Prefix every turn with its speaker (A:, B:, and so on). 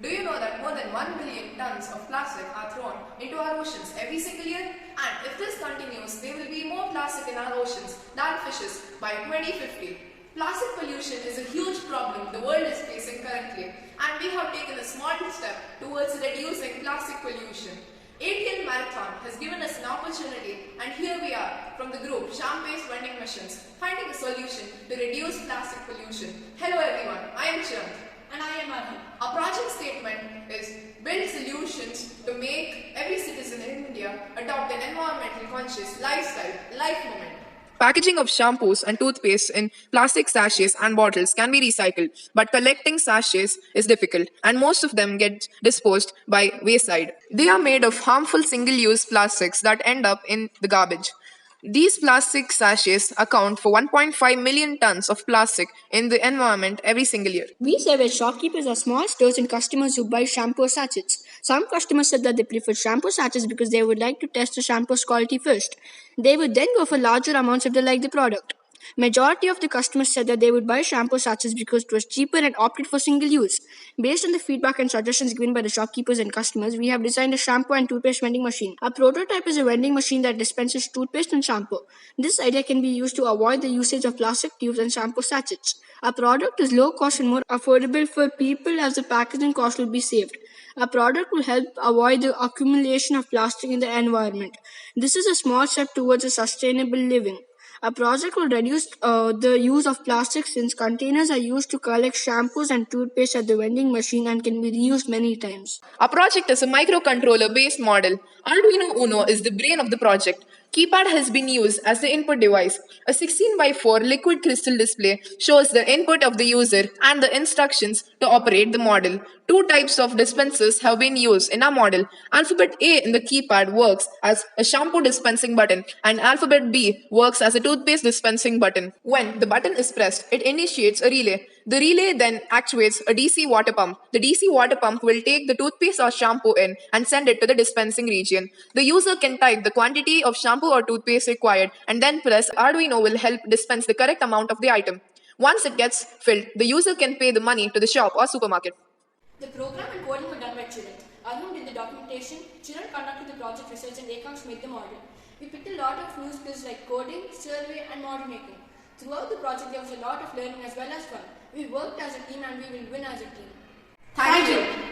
A: Do you know that more than 1 billion tons of plastic are thrown into our oceans every single year? And if this continues, there will be more plastic in our oceans than fishes by 2050. Plastic pollution is a huge problem the world is facing currently, and we have taken a small step towards reducing plastic pollution. ATL Marathon has given us an opportunity, and here we are from the group Champagne Vending Machines, finding a solution to reduce plastic pollution. Hello everyone, I am Chirag.
B: And I am Arhan.
A: Our project statement is build solutions to make every citizen in India adopt an environmental conscious lifestyle, life moment. Packaging of shampoos and toothpaste in plastic sachets and bottles can be recycled, but collecting sachets is difficult, and most of them get disposed by wayside. They are made of harmful single-use plastics that end up in the garbage. These plastic sachets account for 1.5 million tons of plastic in the environment every single year.
B: We serve as shopkeepers are small stores and customers who buy shampoo sachets. Some customers said that they prefer shampoo sachets because they would like to test the shampoo's quality first. They would then go for larger amounts if they like the product. Majority of the customers said that they would buy shampoo sachets because it was cheaper and opted for single use. Based on the feedback and suggestions given by the shopkeepers and customers, we have designed a shampoo and toothpaste vending machine. Our prototype is a vending machine that dispenses toothpaste and shampoo. This idea can be used to avoid the usage of plastic tubes and shampoo sachets. Our product is low cost and more affordable for people as the packaging cost will be saved. Our product will help avoid the accumulation of plastic in the environment. This is a small step towards a sustainable living. Our project will reduce the use of plastic since containers are used to collect shampoos and toothpaste at the vending machine and can be reused many times.
A: Our project is a microcontroller based model. Arduino Uno is the brain of the project. Keypad has been used as the input device. A 16 by 4 liquid crystal display shows the input of the user and the instructions to operate the model. Two types of dispensers have been used in our model. Alphabet A in the keypad works as a shampoo dispensing button, and alphabet B works as a toothpaste dispensing button. When the button is pressed, it initiates a relay. The relay then actuates a DC water pump. The DC water pump will take the toothpaste or shampoo in and send it to the dispensing region. The user can type the quantity of shampoo or toothpaste required and then press. Arduino will help dispense the correct amount of the item. Once it gets filled, the user can pay the money to the shop or supermarket.
B: The program and coding were done by Chirag. Arhan did the documentation, Chirag conducted the project research, and Ekams made the model. We picked a lot of new skills like coding, survey, and model making. Throughout the project, there was a lot of learning as well as fun. We worked as a team and we will win as a team.
A: Thank you.